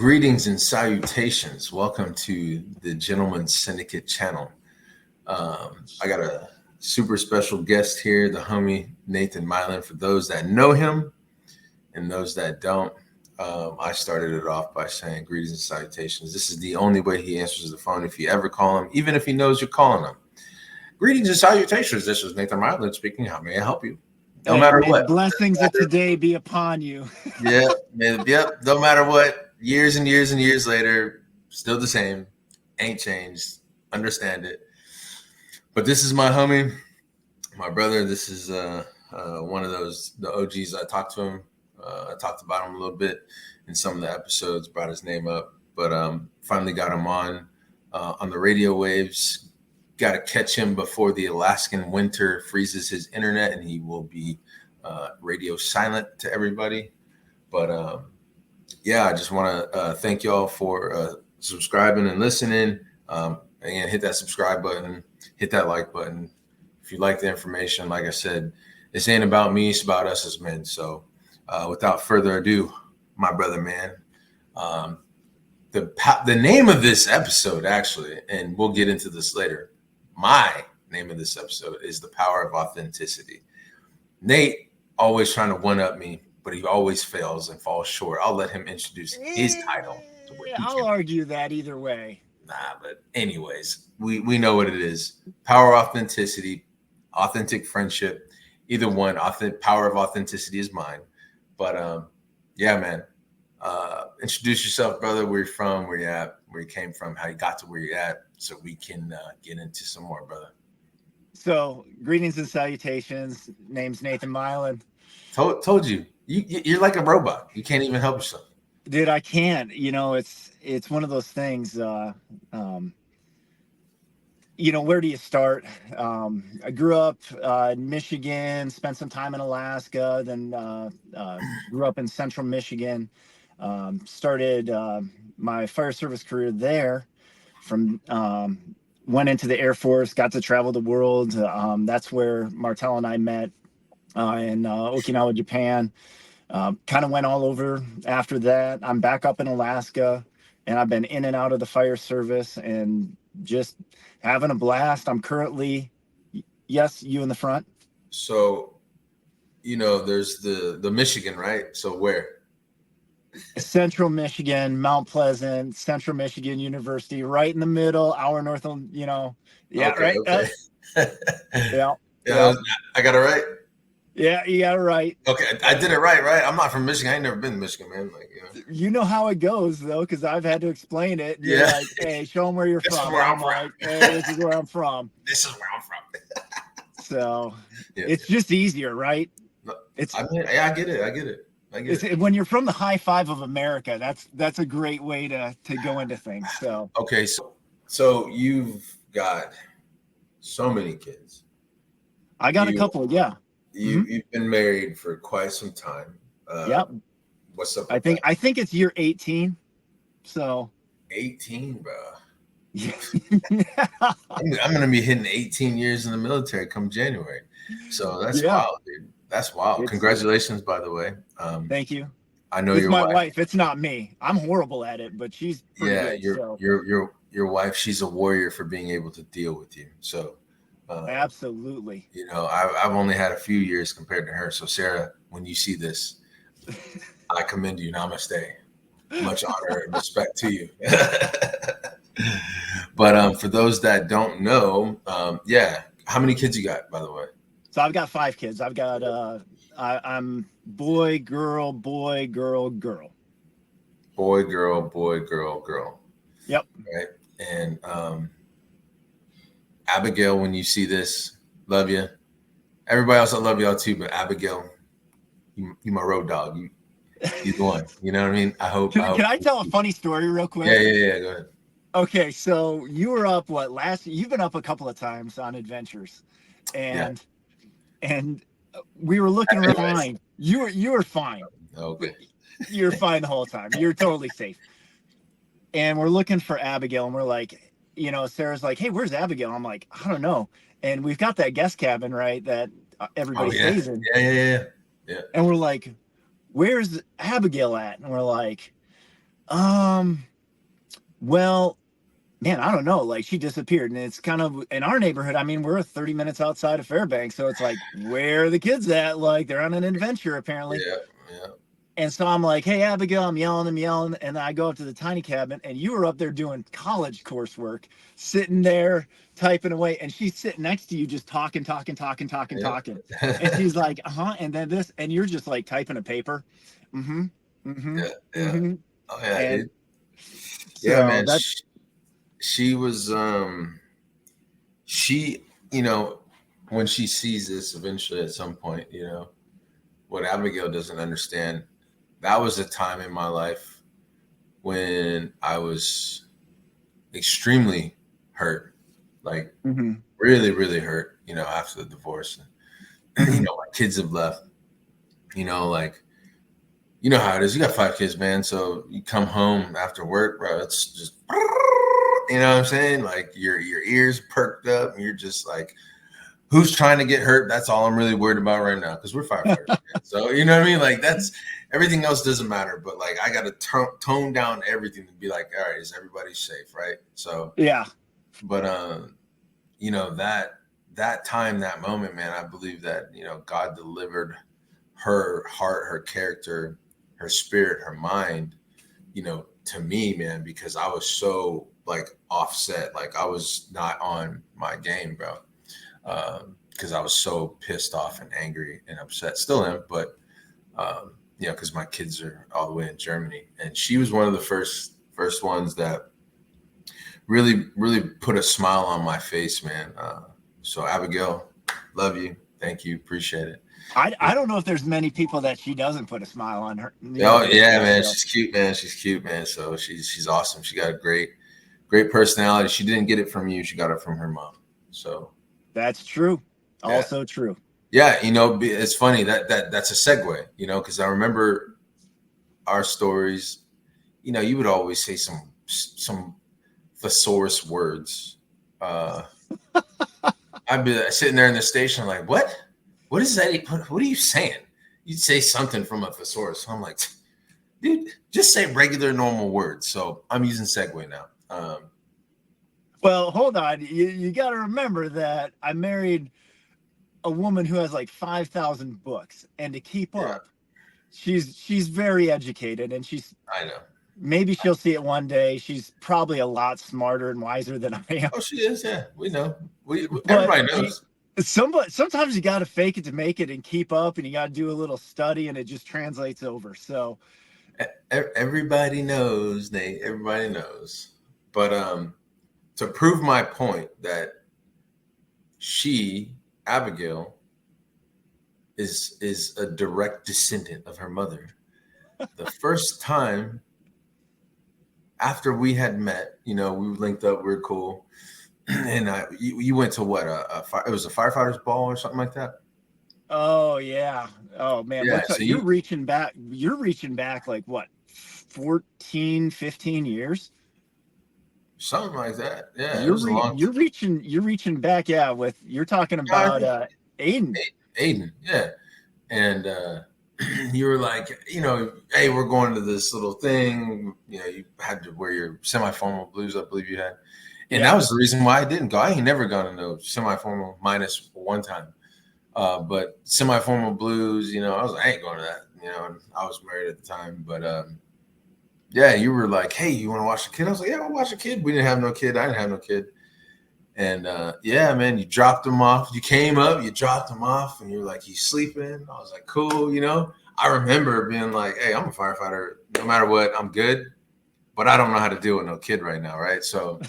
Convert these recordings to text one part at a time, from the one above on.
Greetings and salutations. Welcome to the Gentleman Syndicate channel. I got a super special guest here, the homie Nathan Milan. For those that know him and those that don't, I started it off by saying greetings and salutations. This is the only way he answers the phone if you ever call him, even if he knows you're calling him. Greetings and salutations. This is Nathan Milan speaking. How may I help you? No matter what. Blessings of today be upon you. Yep. No matter what. Years and years and years later, still the same. Ain't changed. Understand it. But this is my homie, my brother. This is one of the OGs. I talked to him. I talked about him a little bit in some of the episodes, brought his name up, but finally got him on the radio waves. Got to catch him before the Alaskan winter freezes his internet, and he will be radio silent to everybody. But yeah, I just want to thank y'all for subscribing and listening. Again, hit that subscribe button, hit that like button. If you like the information, like I said, this ain't about me, it's about us as men. So without further ado, my brother, man, the name of this episode, actually, and we'll get into this later, my name of this episode is The Power of Authenticity. Nate always trying to one-up me, but he always fails and falls short. I'll let him introduce his title. I'll argue that either way. Nah, but anyways, we know what it is. Power, authenticity, authentic friendship. Either one. Power of authenticity is mine. But yeah, man. Introduce yourself, brother. Where you're from, where you at, where you came from, how you got to where you're at, so we can get into some more, brother. So, greetings and salutations. Name's Nathan Milan. Told you. You're like a robot. You can't even help yourself. Dude, I can't. You know, it's one of those things. You know, where do you start? I grew up in Michigan, spent some time in Alaska, then grew up in Central Michigan. Started my fire service career there. Went into the Air Force, got to travel the world. That's where Martel and I met in Okinawa, Japan. Kind of went all over after that. I'm back up in Alaska, and I've been in and out of the fire service and just having a blast. I'm currently, yes, you in the front. So, you know, there's the Michigan, right? So where? Central Michigan, Mount Pleasant, Central Michigan University, right in the middle, hour north of, you know. Yeah, okay, right. Okay. Yeah. I got it right. Yeah, you got it right. Okay, I did it right? I'm not from Michigan. I ain't never been to Michigan, man. Like, you know how it goes, though, because I've had to explain it. You're like, hey, show them where you're from. I'm like, hey, this is where I'm from. This is where I'm from. So it's just easier, right? I get it. When you're from the high five of America, that's a great way to go into things. So okay, so you've got so many kids. I got a couple, yeah. You've been married for quite some time. Yep. What's up? I think it's year 18. So 18, bro. Yeah. I'm gonna be hitting 18 years in the military come January. So that's wild, dude. That's wild. Congratulations, by the way. Thank you. I know it's my wife. It's not me. I'm horrible at it, but she's pretty good, your wife. She's a warrior for being able to deal with you. So. Absolutely. You know, I've only had a few years compared to her. So, Sarah, when you see this, I commend you. Namaste. Much honor and respect to you. But for those that don't know, how many kids you got, by the way? So I've got 5 kids. I've got I'm boy, girl, boy, girl, girl. Boy, girl, boy, girl, girl. Yep. Right. And Abigail, when you see this, love you. Everybody else, I love y'all too, but Abigail, you my road dog. You the one. You know what I mean? I hope. Can I tell a funny story real quick? Yeah. Go ahead. Okay, so you were up you've been up a couple of times on adventures, and we were looking around. You were fine. Okay. You're fine the whole time. You're totally safe. And we're looking for Abigail, and we're like, you know, Sarah's like, hey, where's Abigail? I'm like, I don't know. And we've got that guest cabin, right, that everybody stays in. Yeah. And we're like, where's Abigail at? And we're like, Well, man, I don't know. Like she disappeared, and it's kind of in our neighborhood. I mean, we're 30 minutes outside of Fairbanks, so it's like, where are the kids at? Like they're on an adventure apparently. Yeah, yeah. And so I'm like, hey, Abigail, I'm yelling. And I go up to the tiny cabin, and you were up there doing college coursework, sitting there typing away. And she's sitting next to you, just Yeah. talking. And she's like, and then this, and you're just like typing a paper. Mm-hmm, mm-hmm, Yeah, yeah. mm-hmm. Oh yeah, And dude. Yeah, so man. that's, She was she, when she sees this eventually at some point, what Abigail doesn't understand, that was a time in my life when I was extremely hurt, like mm-hmm, really, really hurt, after the divorce. And, mm-hmm. my kids have left, like, you know how it is. You got 5 kids, man. So you come home after work, bro. It's just, you know what I'm saying? Like your ears perked up, and you're just like, who's trying to get hurt? That's all I'm really worried about right now because we're firefighters. Man. So you know what I mean? Like that's everything else doesn't matter. But like I got to tone down everything and be like, all right, is everybody safe, right? So Yeah. but that time, that moment, man, I believe that God delivered her heart, her character, her spirit, her mind, to me, man, because I was so like offset, like I was not on my game, bro. Because I was so pissed off and angry and upset. Still am, but because my kids are all the way in Germany, and she was one of the first ones that really, really put a smile on my face, man. So Abigail, love you, thank you, appreciate it. I don't know if there's many people that she doesn't put a smile on her, Oh their yeah, face. man, So she's cute, man. She's cute, man. So she's awesome. She got a great personality. She didn't get it from you. She got it from her mom. So that's true. yeah, Also true. yeah. It's funny that's a segue. Because I remember our stories. You would always say some thesaurus words. I'd be sitting there in the station like, what? What is that? What are you saying? You'd say something from a thesaurus. I'm like, dude, just say regular, normal words. So I'm using segue now. Well, hold on. You got to remember that I married a woman who has like 5,000 books, and to keep Yeah, up, she's very educated, and I know. maybe she'll see it one day. She's probably a lot smarter and wiser than I am. Oh, she is. Yeah, we know. But Everybody knows. sometimes you got to fake it to make it and keep up, and you got to do a little study, and it just translates over. So Everybody knows, Nate. Everybody knows. But to prove my point that Abigail, is a direct descendant of her mother. The first time after we had met, we linked up, we were cool, and you went to what it was a firefighters ball or something like that. oh yeah. Oh man, Yeah, what's so up? You're reaching back like what, 14, 15 years? something like that. Yeah, it was a long. You're reaching back, yeah, with you're talking I about think Aiden. Aiden, yeah, and you were like, hey, we're going to this little thing. You had to wear your semi-formal blues, I believe you had, and that Yeah. was the reason why I didn't go. I ain't never gone to no semi-formal minus one time. But semi-formal blues, I ain't going to that. And I was married at the time, but yeah, you were like, hey, you want to watch the kid? I was like, yeah, I'll watch a kid. We didn't have no kid. I didn't have no kid. And yeah, man, you dropped him off. You came up, you dropped him off, and you were like, he's sleeping. I was like, cool. I remember being like, hey, I'm a firefighter. No matter what, I'm good. But I don't know how to deal with no kid right now, right? So,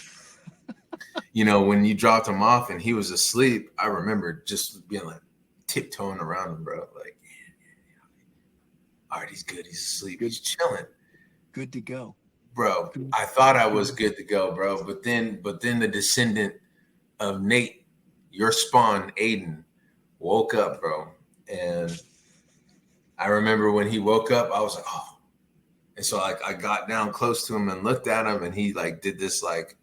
when you dropped him off and he was asleep, I remember just being like tiptoeing around him, bro. Like, all right, he's good. He's asleep. Good. He's chilling. Good to go. Bro, I thought I was good to go, bro. But then the descendant of Nate, your spawn, Aiden, woke up, bro. And I remember when he woke up, I was like, oh. And so I got down close to him and looked at him, and he like did this like,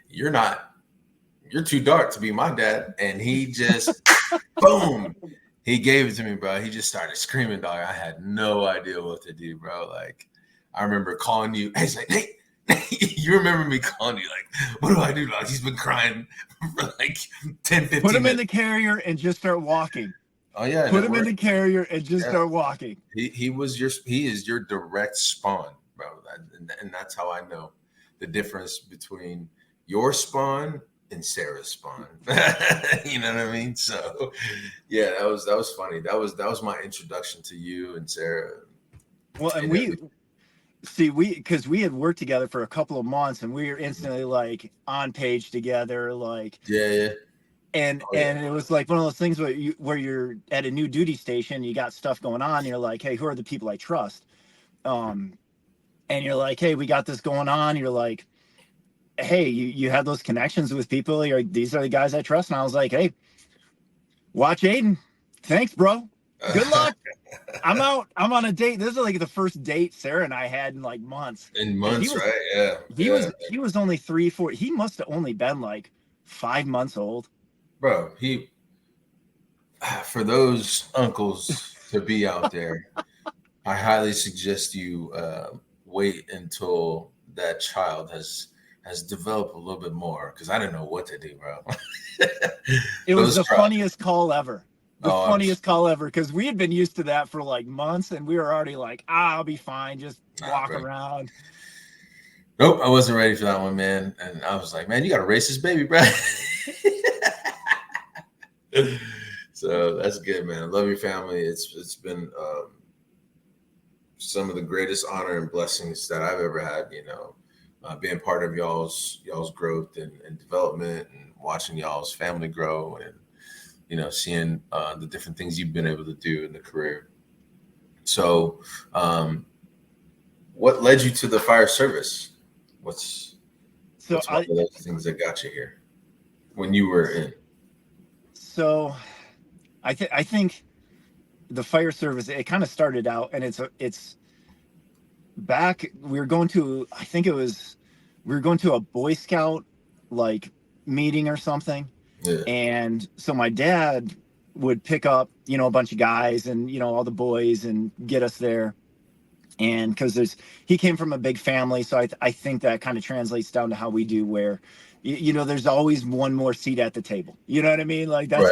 you're too dark to be my dad. And he just boom, He gave it to me, bro. He just started screaming, dog. I had no idea what to do, bro. Like, I remember calling you. He's like, hey, you remember me calling you, like, what do I do, dog? He's been crying for like 10, 15 Put him in minutes. the carrier and just start walking. Oh, yeah. Put him in the carrier and just start walking. He is your direct spawn, bro. And that's how I know the difference between your spawn and Sarah's spawn. You know what I mean? So yeah, that was funny. That was my introduction to you and Sarah. Well, and because we had worked together for a couple of months, and we were instantly like on page together, like yeah. And it was like one of those things where you're at a new duty station, you got stuff going on, you're like, hey, who are the people I trust? And you're like, hey, we got this going on. You're like, hey, you have those connections with people. You're like, these are the guys I trust. And I was like, hey, watch Aiden. Thanks, bro. Good luck. I'm out. I'm on a date. This is like the first date Sarah and I had in like months. Right? Yeah. He was only 3, 4. He must have only been like 5 months old. Bro, for those uncles to be out there, I highly suggest you wait until that child has developed a little bit more, because I didn't know what to do, bro. It was the funniest call ever. Funniest call ever, because we had been used to that for like months, and we were already like, I'll be fine, just walk around. Nope, I wasn't ready for that one, man. And I was like, man, you got to race this baby, bro. So that's good, man. I love your family. It's been some of the greatest honor and blessings that I've ever had, being part of y'all's growth and development, and watching y'all's family grow, and seeing the different things you've been able to do in the career. So what led you to the fire service? What's one of those things that got you here when you were in? So I think the fire service, it kind of started out, and it's back. We were going to a Boy Scout like meeting or something. Yeah. And so my dad would pick up, a bunch of guys and, all the boys and get us there. And because he came from a big family. So I think that kind of translates down to how we do, where, there's always one more seat at the table. You know what I mean? Like that's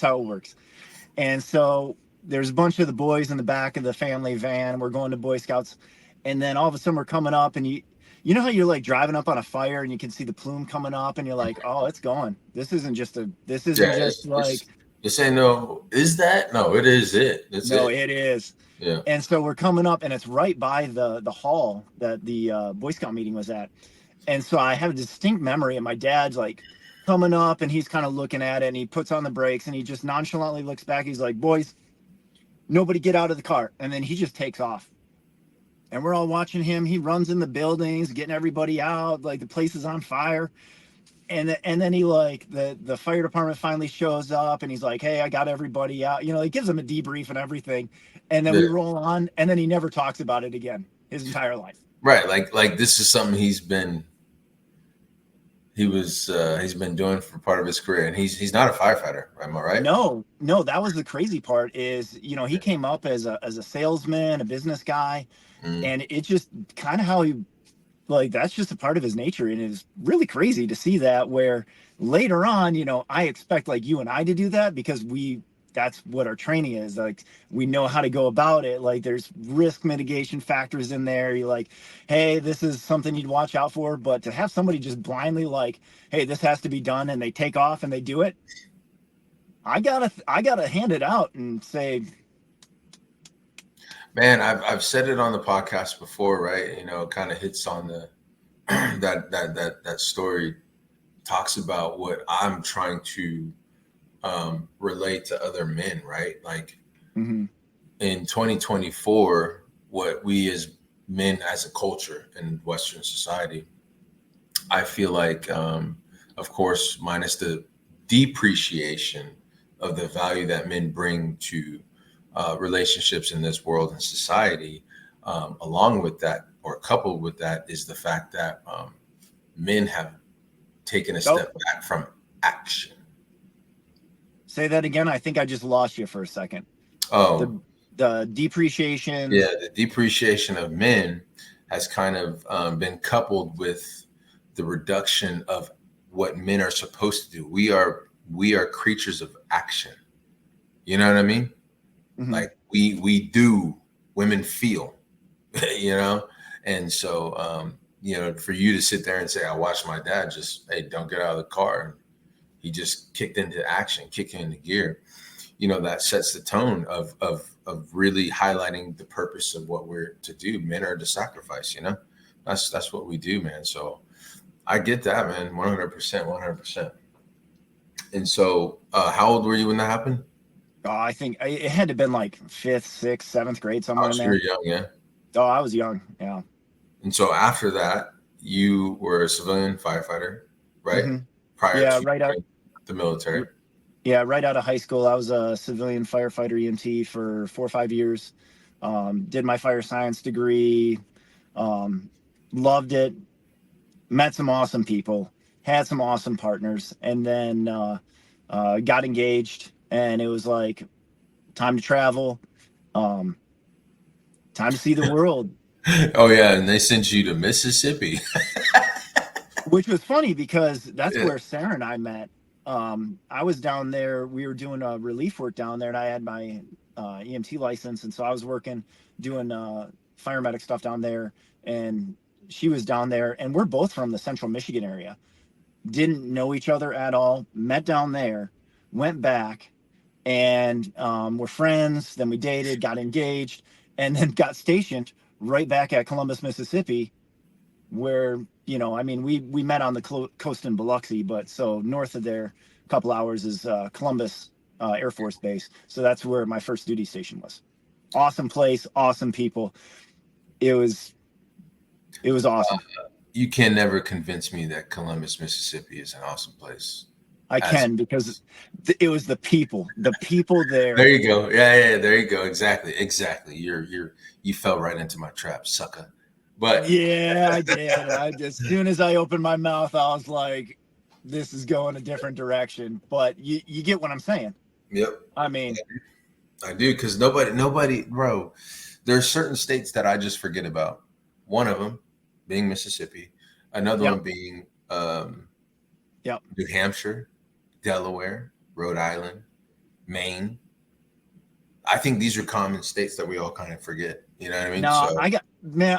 how it works. And so there's a bunch of the boys in the back of the family van. We're going to Boy Scouts. And then all of a sudden we're coming up, and you know how you're like driving up on a fire and you can see the plume coming up, and you're like, oh, it's going. This isn't just This ain't no, is that? No, it is it. It is. Yeah. And so we're coming up, and it's right by the hall that the Boy Scout meeting was at. And so I have a distinct memory, and my dad's like coming up, and he's kind of looking at it, and he puts on the brakes, and he just nonchalantly looks back. He's like, boys, nobody get out of the car. And then he just takes off. And we're all watching him. He runs in the buildings, getting everybody out. Like the place is on fire. And then he the fire department finally shows up, and he's like, hey, I got everybody out. He gives them a debrief and everything. And then we roll on, and then he never talks about it again his entire life. Right. Like this is something he's been doing for part of his career, and he's not a firefighter. Am I right? No, that was the crazy part is, he came up as a salesman, a business guy. And it just kind of how he, that's just a part of his nature. And it's really crazy to see that, where later on, I expect like you and I to do that, because that's what our training is. Like, we know how to go about it. Like, there's risk mitigation factors in there. You're like, hey, this is something you'd watch out for. But to have somebody just blindly like, hey, this has to be done, and they take off and they do it, I gotta hand it out and say, man, I've said it on the podcast before, right? It kind of hits on the that story, talks about what I'm trying to relate to other men, right? Like in 2024, what we as men, as a culture in Western society, I feel like, of course, minus the depreciation of the value that men bring to relationships in this world and society, along with that, or coupled with that, is the fact that men have taken a step back from action. Say that again. I think I just lost you for a second. Oh, The depreciation. yeah, the depreciation of men has kind of been coupled with the reduction of what men are supposed to do. We are creatures of action. You know what I mean? Mhm. Like we do, women feel, you know? And so for you to sit there and say, I watched my dad just, hey, don't get out of the car. He just kicked into action, kicked into gear. That sets the tone of really highlighting the purpose of what we're to do. Men are to sacrifice, that's what we do, man. So I get that, man. 100%, 100%. And so how old were you when that happened? Oh, I think it had to have been like fifth, sixth, seventh grade, somewhere Oh, in so you're there. young, yeah. Oh, I was young. Yeah. And so after that, you were a civilian firefighter, right? Hmm. Prior Yeah. to Right out. joining the military. Yeah, right out of high school, I was a civilian firefighter EMT for 4 or 5 years. Did my fire science degree. Um, Loved it. Met some awesome people. Had some awesome partners, and then got engaged. And it was like time to travel. Um, Time to see the world. Oh yeah, and they sent you to Mississippi. Which was funny because that's Yeah. where Sarah and I met. I was down there. We were doing relief work down there, and I had my EMT license, and so I was working doing fire medic stuff down there. And she was down there, and we're both from the Central Michigan area. Didn't know each other at all. Met down there, went back, and we're friends. Then we dated, got engaged, and then got stationed right back at Columbus, Mississippi, where I mean, we met on the coast in Biloxi, but so north of there, a couple hours is Columbus Air Force Base. So that's where my first duty station was. Awesome place, awesome people. It was awesome. You can never convince me that Columbus, Mississippi is an awesome place. I As can because it was the people There there. you go. Yeah, there you go. Exactly. You fell right into my trap, sucker. But Yeah, I did. As soon as I opened my mouth, I was like, "This is going a different direction." But you get what I'm saying. yep, I mean, I do, because nobody, bro. There's certain states that I just forget about. One of them being Mississippi, another yep, one being yep. New Hampshire, Delaware, Rhode Island, Maine. I think these are common states that we all kind of forget. You know what I mean? No, So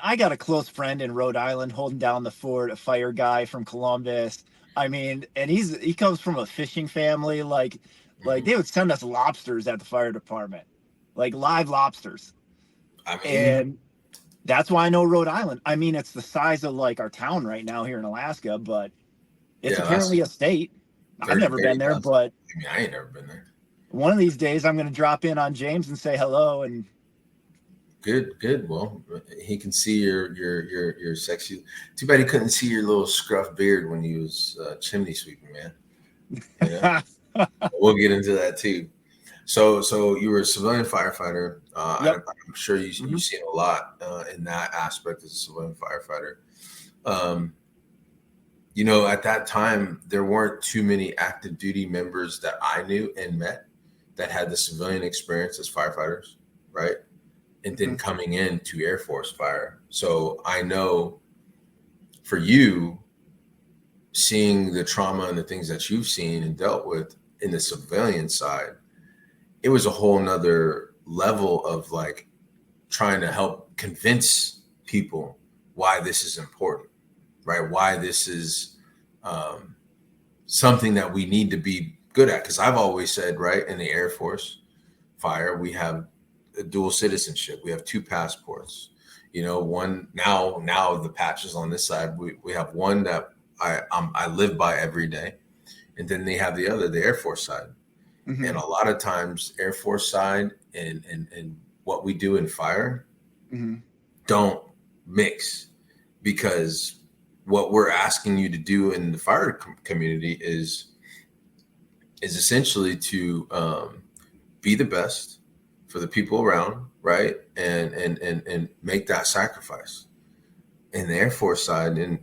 I got a close friend in Rhode Island holding down the fort, a fire guy from Columbus. I mean, and he comes from a fishing family. Like mhm. they would send us lobsters at the fire department, like live lobsters. I mean, And that's why I know Rhode Island. I mean, it's the size of like our town right now here in Alaska, but it's yeah, apparently that's a state. I've very, never been very there, awesome. but I mean, I ain't never been there. one of these days I'm going to drop in on James and say hello. And Good, good. Well, he can see your sexy. Too bad he couldn't see your little scruff beard when he was chimney sweeping, man. You know, we'll get into that too. So you were a civilian firefighter. yep. I'm sure Hmm. you've seen a lot in that aspect as a civilian firefighter. Um, at that time, there weren't too many active duty members that I knew and met that had the civilian experience as firefighters, right? And then Hmm. coming into Air Force fire. So I know for you, seeing the trauma and the things that you've seen and dealt with in the civilian side, it was a whole nother level of like trying to help convince people why this is important, right? Why this is um, something that we need to be good at. Because I've always said, right, in the Air Force fire, we have a dual citizenship. We have two passports. One now the patches on this side. We have one that I live by every day, and then they have the other, the Air Force side. And Hmm. a lot of times, Air Force side and what we do in fire Hmm. don't mix, because what we're asking you to do in the fire community is essentially to be the best for the people around, right? And make that sacrifice. In the Air Force side, and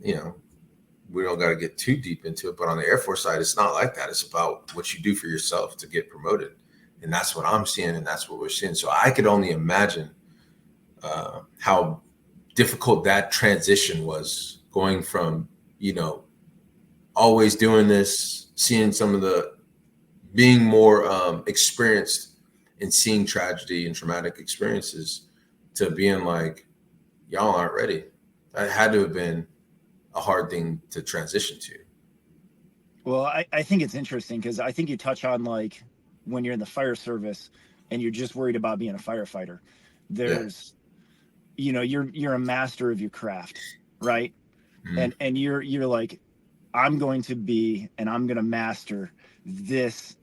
we don't got to get too deep into it, but on the Air Force side, it's not like that. It's about what you do for yourself to get promoted. And that's what I'm seeing, and that's what we're seeing. So I could only imagine how difficult that transition was, going from, always doing this, seeing some of the, being more experienced in seeing tragedy and traumatic experiences, to being like, y'all aren't ready. That had to have been a hard thing to transition to. Well, I think it's interesting because I think you touch on, like, when you're in the fire service and you're just worried about being a firefighter, Yeah. there's, you're a master of your craft, right? Mm-hmm. And you're like, I'm going to master this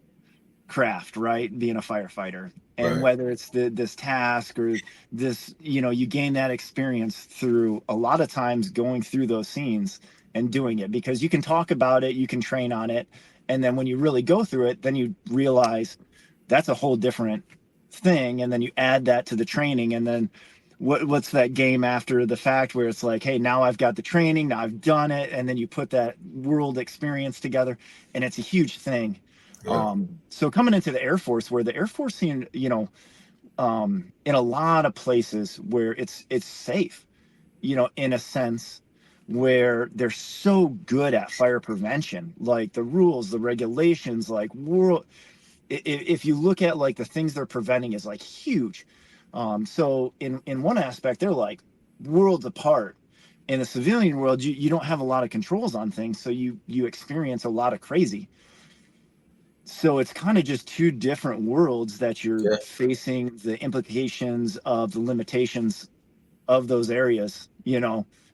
craft, right? Being a firefighter. And Right. whether it's this task or this, you gain that experience through a lot of times going through those scenes and doing it, because you can talk about it, you can train on it. And then when you really go through it, then you realize that's a whole different thing. And then you add that to the training. And then what's that game after the fact where it's like, hey, now I've got the training, now I've done it. And then you put that world experience together, and it's a huge thing. Yeah. So coming into the Air Force, where the Air Force scene, in a lot of places where it's safe, in a sense, where they're so good at fire prevention, like the rules, the regulations, like if you look at like the things they're preventing is like huge. So in one aspect, they're like worlds apart. In the civilian world, you don't have a lot of controls on things, so you experience a lot of crazy. So it's kind of just two different worlds that you're Yeah. facing the implications of the limitations of those areas,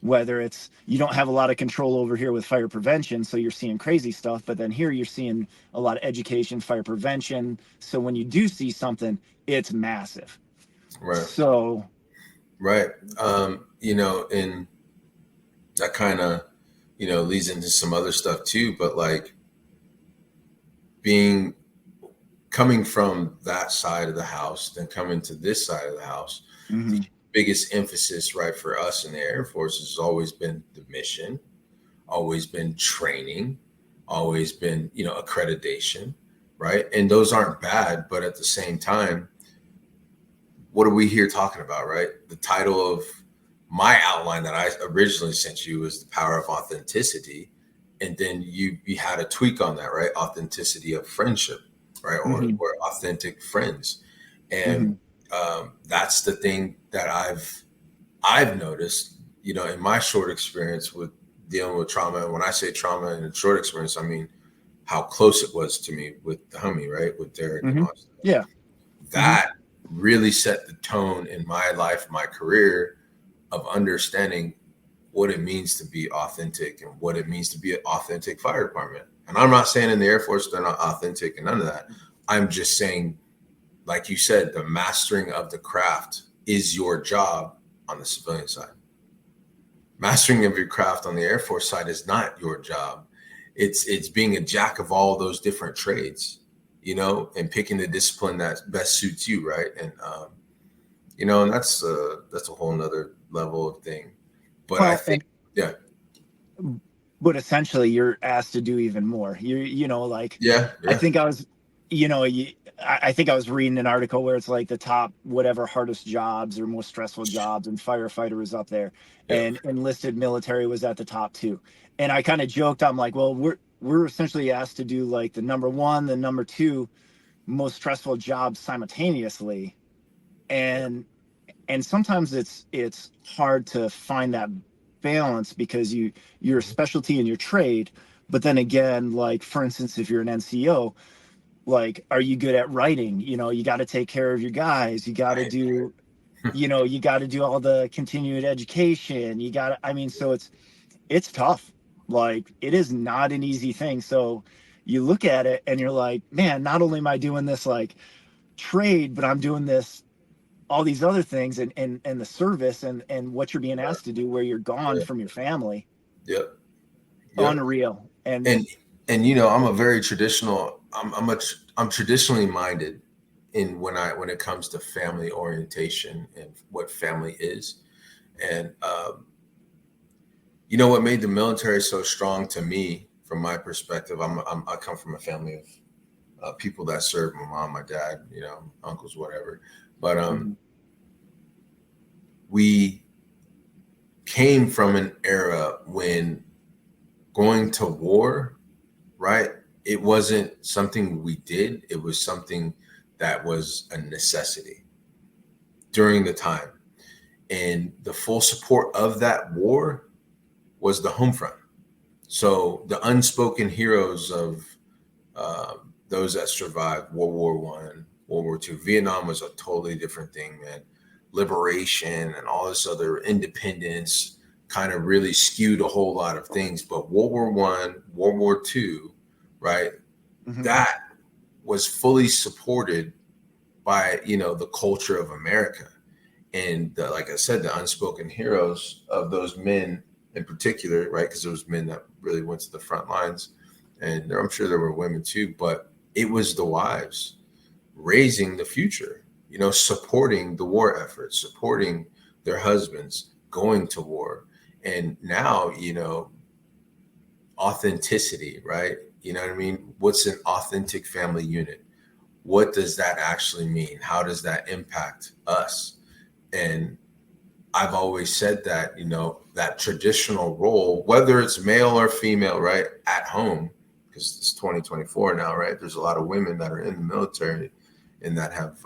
whether it's you don't have a lot of control over here with fire prevention, so you're seeing crazy stuff, but then here you're seeing a lot of education, fire prevention. So when you do see something, it's massive. Right. So Right. And that kind of, leads into some other stuff too, but like coming from that side of the house, then coming to this side of the house, the biggest emphasis, right, for us in the Air Force has always been the mission, always been training, always been, accreditation, right? And those aren't bad, but at the same time, what are we here talking about, right? The title of my outline that I originally sent you was The Power of Authenticity. And then you had a tweak on that, right? Authenticity of friendship, right? Or authentic friends. And that's the thing that I've noticed, in my short experience with dealing with trauma. And when I say trauma in a short experience, I mean how close it was to me with the homie, right? With Derek and all that. Yeah. That really set the tone in my life, my career, of understanding what it means to be authentic and what it means to be an authentic fire department. And I'm not saying in the Air Force they're not authentic and none of that. I'm just saying, like you said, the mastering of the craft is your job on the civilian side. Mastering of your craft on the Air Force side is not your job. It's being a jack of all those different trades, and picking the discipline that best suits you, right? And and that's a whole nother level of thing. But I think, yeah. But essentially you're asked to do even more. Like, Yeah. I think I was, I think I was reading an article where it's like the top whatever hardest jobs or most stressful jobs, and firefighter was up there, and enlisted military was at the top too. And I kind of joked, I'm like, well, we're essentially asked to do like the number one, the number two most stressful jobs simultaneously, and sometimes it's hard to find that balance because you're a specialty in your trade, but then again, like for instance, if you're an NCO, like, are you good at writing? You got to take care of your guys, you got to do you got to do all the continued education, so it's tough. Like, it is not an easy thing. So you look at it and you're like, man, not only am I doing this like trade, but I'm doing this all these other things, and the service and what you're being asked to do where you're gone from your family. Yep. Unreal. And I'm a very traditional, I'm traditionally minded when it comes to family orientation and what family is. And You know what made the military so strong to me, from my perspective? I come from a family of people that serve. My mom, my dad, uncles, whatever. But Mm-hmm. we came from an era when going to war, right? It wasn't something we did. It was something that was a necessity during the time. And the full support of that war was the home front. So the unspoken heroes of those that survived World War One, World War Two, Vietnam was a totally different thing, man. Liberation and all this other independence kind of really skewed a whole lot of things. But World War One, World War Two, right? Mm-hmm. That was fully supported by the culture of America, and like I said, the unspoken heroes of those men in particular, right? Because there was men that really went to the front lines, and I'm sure there were women too, but it was the wives raising the future, supporting the war effort, supporting their husbands going to war. And now, authenticity, right? You know what I mean? What's an authentic family unit? What does that actually mean? How does that impact us? And I've always said that, that traditional role, whether it's male or female, right, at home, because it's 2024 now, right? There's a lot of women that are in the military and that have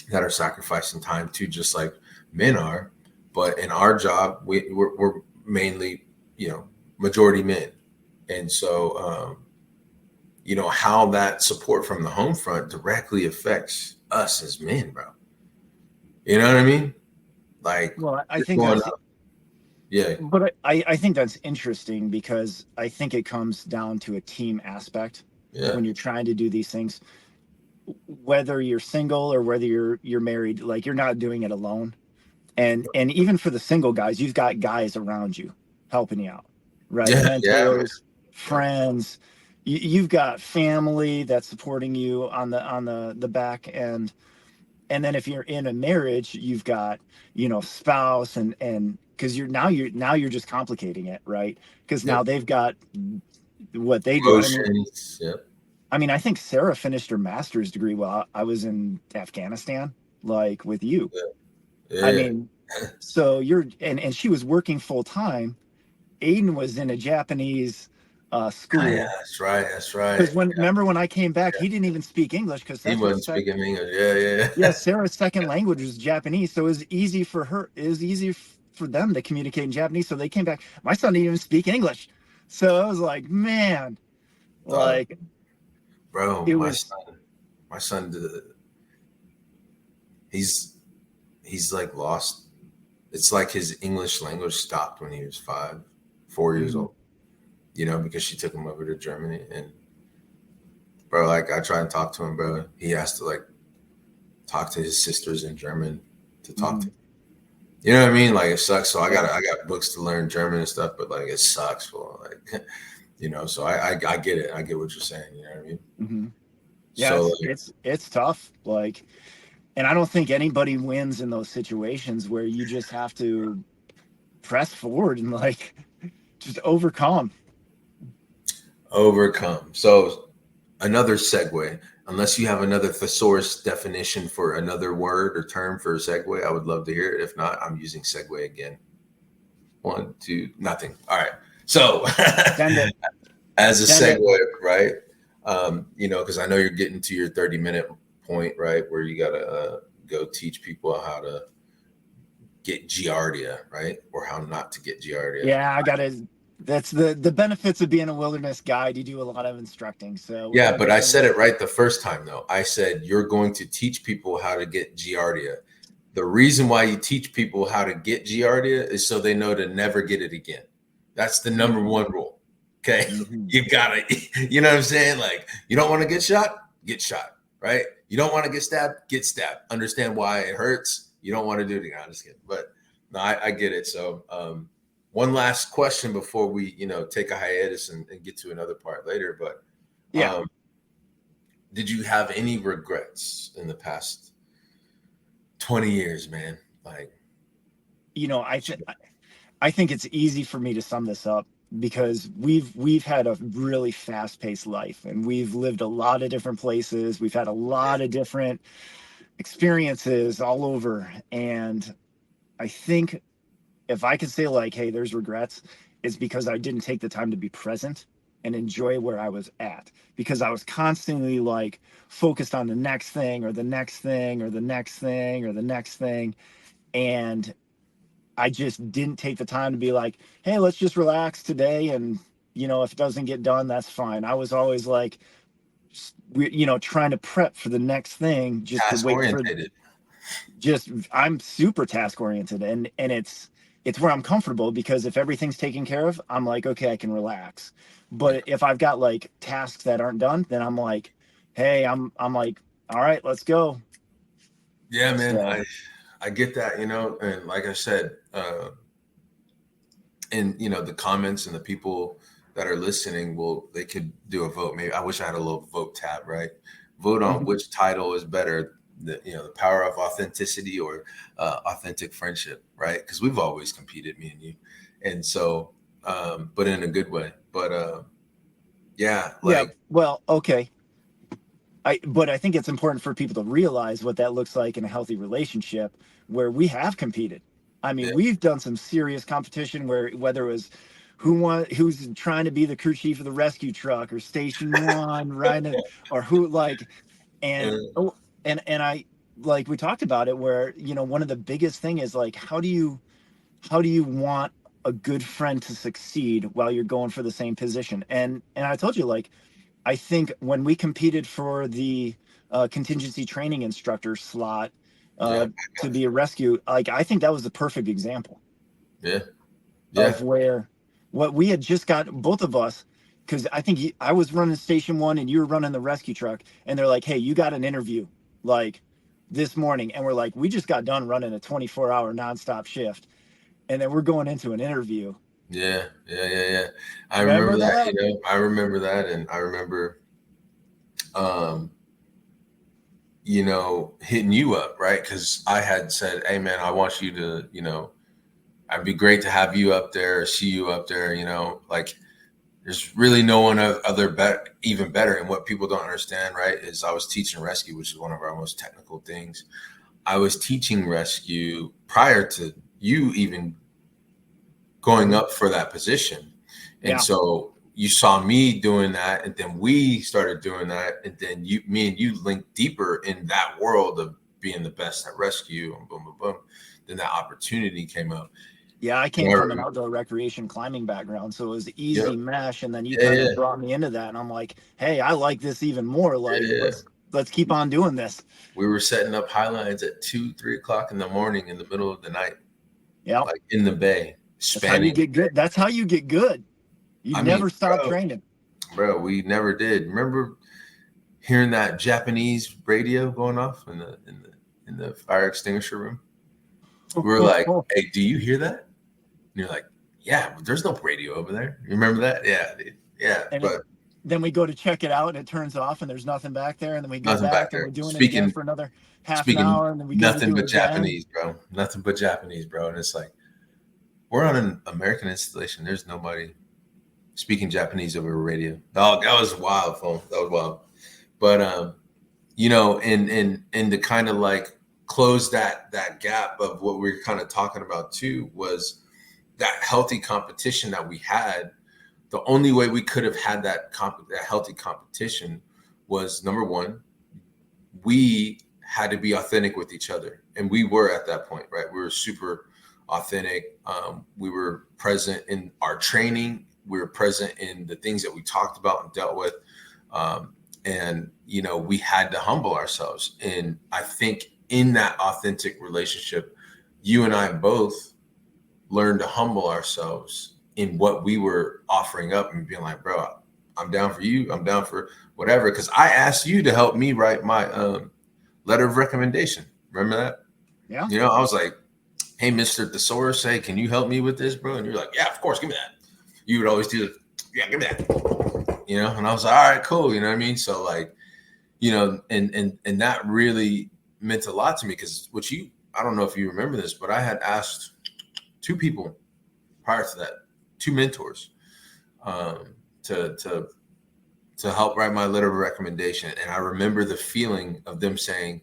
that are sacrificing time too, just like men are. But in our job, we're mainly, majority men, and so how that support from the home front directly affects us as men, bro. You know what I mean? Like, Well, I just think going that's, up. Yeah. but I think that's interesting because I think it comes down to a team aspect Yeah. when you're trying to do these things, whether you're single or whether you're married, like you're not doing it alone. And even for the single guys, you've got guys around you helping you out, right? Yeah. Yeah, man. Mentors, Yeah. friends. You've got family that's supporting you on the back end. And then if you're in a marriage, you've got, spouse and because you're just complicating it, right? Because now Yep. they've got what they do. Emotions. Yep. I mean, I think Sarah finished her master's degree while I was in Afghanistan, like with you. Yeah. I Yeah. mean, so you're and she was working full time. Aiden was in a Japanese Ah, yeah, school that's right. That's right. because remember when I came back, he didn't even speak English because He that's her wasn't sec. speaking English. Yeah. Yeah. Yeah, Sarah's second language was Japanese, so it was easy for her. It was easy for them to communicate in Japanese. So they came back. My son didn't even speak English, so I was like, man, Dog, like bro, it my was. son, my son, he's he's like lost. It's like his English language stopped when he was 4 years Mhm. old. Because she took him over to Germany, and bro, like I try and talk to him, bro. He has to like talk to his sisters in German to talk to. Mhm. You know what I mean? Like it sucks. So I Yeah. got books to learn German and stuff, but like it sucks. For like, So I get it. I get what you're saying. You know what I mean? Hmm. Yeah, So like, it's tough. Like, and I don't think anybody wins in those situations where you just have to press forward and like just overcome. overcome. So another segue. Unless you have another thesaurus definition for another word or term for a segue, I would love to hear it. If not, I'm using segue again. One, two, nothing. All right. So Send it. as a Send it. segue, right? Because I know you're getting to your 30-minute point, right, where you got to go teach people how to get giardia, right, or how not to get giardia. Yeah, I gotta. That's the benefits of being a wilderness guide. You do a lot of instructing, so we got Yeah, to but make I sure. said it right the first time, though. I said you're going to teach people how to get giardia. The reason why you teach people how to get giardia is so they know to never get it again. That's the number Mm-hmm. one rule. Okay. Mm-hmm. You gotta, you know what I'm saying? Like, you don't want to get shot, right? You don't want to get stabbed. Understand why it hurts. You don't want to do it again. I'm just kidding. But no, I get it. So, one last question before we, take a hiatus and get to another part later. But, Yeah. did you have any regrets in the past 20 years, man? Like, You know, I think it's easy for me to sum this up because we've had a really fast-paced life, and we've lived a lot of different places. We've had a lot of different experiences all over. And I think if I could say like, hey, there's regrets, it's because I didn't take the time to be present and enjoy where I was at, because I was constantly like focused on the next thing or the next thing or the next thing or the next thing. And I just didn't take the time to be like, hey, let's just relax today. And, if it doesn't get done, that's fine. I was always like, trying to prep for the next thing just to Task wait for orientated. just, I'm super task oriented, and it's where I'm comfortable, because if everything's taken care of, I'm like, okay, I can relax. Yeah. But if I've got like tasks that aren't done, then I'm like, hey, I'm like, all right, let's go. Yeah, man. So I get that, and like I said, and the comments and the people that are listening, they could do a vote. Maybe I wish I had a little vote tab, right? Vote on mhm. which title is better, the power of authenticity or authentic friendship, right? Because we've always competed, me and you, and so, but in a good way. But yeah, Yeah, like well, okay. But I think it's important for people to realize what that looks like in a healthy relationship where we have competed. I mean, yeah, we've done some serious competition where, whether it was who's trying to be the crew chief of the rescue truck, or station one, right? Or who like, and uh, oh, and I, like, we talked about it, where, one of the biggest thing is like, how do you want a good friend to succeed while you're going for the same position? And I told you, like, I think when we competed for the contingency training instructor slot, yeah, uh, to be a rescue, like, I think that was the perfect example yeah, of yeah, where what we had just got, both of us, because I think I was running station one and you were running the rescue truck, and they're like, hey, you got an interview like this morning. And we're like, we just got done running a 24-hour nonstop shift, and then we're going into an interview. yeah. I Remember remember that, that? I remember that, and I remember, um, hitting you up, right? Because I had said, hey, man, I want you to, I'd be great to have you up there, see you up there, like there's really no one other even better. And what people don't understand, right, is I was teaching rescue, which is one of our most technical things. I was teaching rescue prior to you even going Mhm. up for that position. And Yeah. so you saw me doing that, and then we started doing that, and then me and you linked deeper in that world of being the best at rescue, and boom, boom, boom. Then that opportunity came up. Yeah, I And came from an outdoor recreation climbing background, so it was yep, easy mesh. And then you yeah, kind yeah, of brought me into that, and I'm like, hey, I like this even more. Like, yeah. let's keep on doing this. We were setting up highlines at 2, 3 o'clock in the morning in the middle of the night, Yeah, like in the bay, that's how you spanning. get good. That's how you get good. You I mean, never stop training. bro, we never did. Remember hearing that Japanese radio going off in the fire extinguisher room? We were like, "Hey, do you hear that?" And you're like, "Yeah, but there's no radio over there." You remember that? Yeah, dude. Yeah, And but then we go to check it out, and it turns off, and there's nothing back there. And then we go nothing back back, and there. we're doing it again Speaking for another half an speaking hour, and then we go to nothing do it but again. Japanese, bro. Nothing but Japanese, bro. And it's like we're on an American installation. There's nobody speaking Japanese over radio. Oh, that was wild, phone. That was wild. But and to kind of like close that gap of what we are kind of talking about too was that healthy competition that we had. The only way we could have had that healthy competition was, number one, we had to be authentic with each other, and we were at that point, right? We were super authentic. We were present in our training. We were present in the things that we talked about and dealt with. And we had to humble ourselves. And I think in that authentic relationship, you and I both learned to humble ourselves in what we were offering up and being like, bro, I'm down for you. I'm down for whatever. Because I asked you to help me write my letter of recommendation. Remember that? Yeah. I was like, hey, Mr. Thesaurus, say, can you help me with this, bro? And you're like, yeah, of course, give me that. You would always do it. Yeah, give me that. And I was like, all right, cool. You know what I mean? So like, and that really meant a lot to me, because I don't know if you remember this, but I had asked two people prior to that, two mentors um, to help write my letter of recommendation. And I remember the feeling of them saying,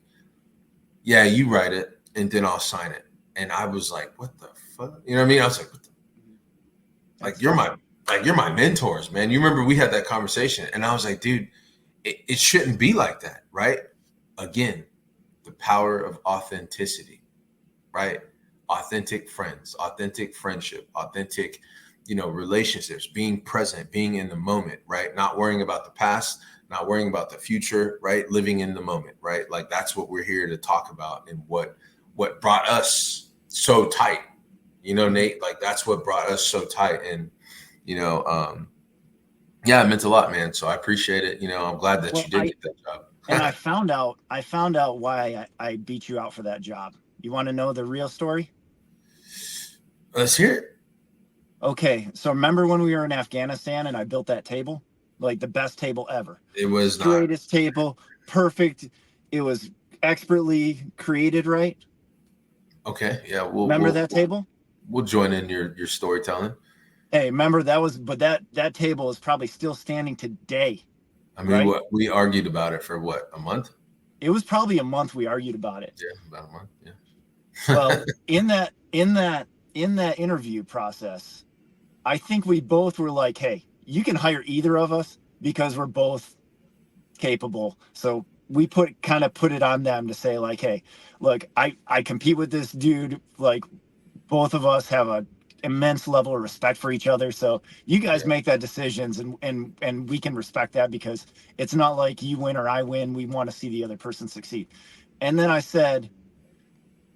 "Yeah, you write it, and then I'll sign it." And I was like, "What the fuck?" You know what I mean? I was like, what the, you're my mentors, man. You remember we had that conversation, and I was like, dude, it shouldn't be like that, right? Again, the power of authenticity, right? Authentic friends, authentic friendship, authentic, relationships, being present, being in the moment, right? Not worrying about the past, not worrying about the future, right? Living in the moment, right? Like that's what we're here to talk about, and what brought us so tight, Nate. Like that's what brought us so tight, and you know, um, yeah, it meant a lot, man. So I appreciate it. I'm glad that Well, you did get that job. and I found out why I beat you out for that job. You want to know the real story? Let's hear it. Okay, so remember when we were in Afghanistan and I built that table? Like the best table ever. It was not Straightest table, perfect. It was expertly created, right? okay. Yeah, we'll Remember we'll that table? we'll join in your storytelling. Hey, remember that table is probably still standing today, I mean, right? what we argued about it for what, a month? It was probably a month we argued about it. Yeah, about a month. Well, Yeah. in that interview process, I think we both were like, "Hey, you can hire either of us because we're both capable." So we put it on them to say like, "Hey, look, I compete with this dude. Like, both of us have a immense level of respect for each other. So you guys Yeah. make that decisions, and we can respect that because it's not like you win or I win. We want to see the other person succeed." And then I said,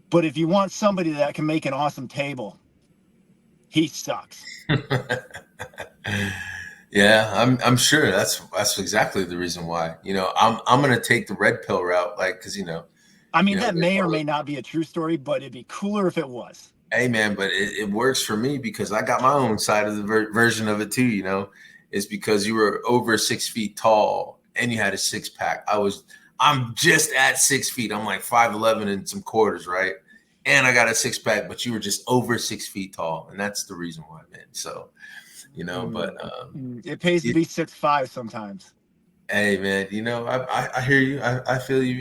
"But if you want somebody that can make an awesome table, he sucks." Yeah, I'm sure that's exactly the reason why. I'm gonna take the red pill route, like, because I mean, that they may or call it. may not be a true story, but it'd be cooler if it was. Hey man, but it works for me because I got my own side of the version of it too. It's because you were over 6 feet tall and you had a six pack. I'm just at 6 feet. I'm like 5'11" and some quarters, right? And I got a six pack, but you were just over 6 feet tall, and that's the reason why, man. So, but It pays to it, be 6'5" sometimes. hey man, I hear you. I feel you.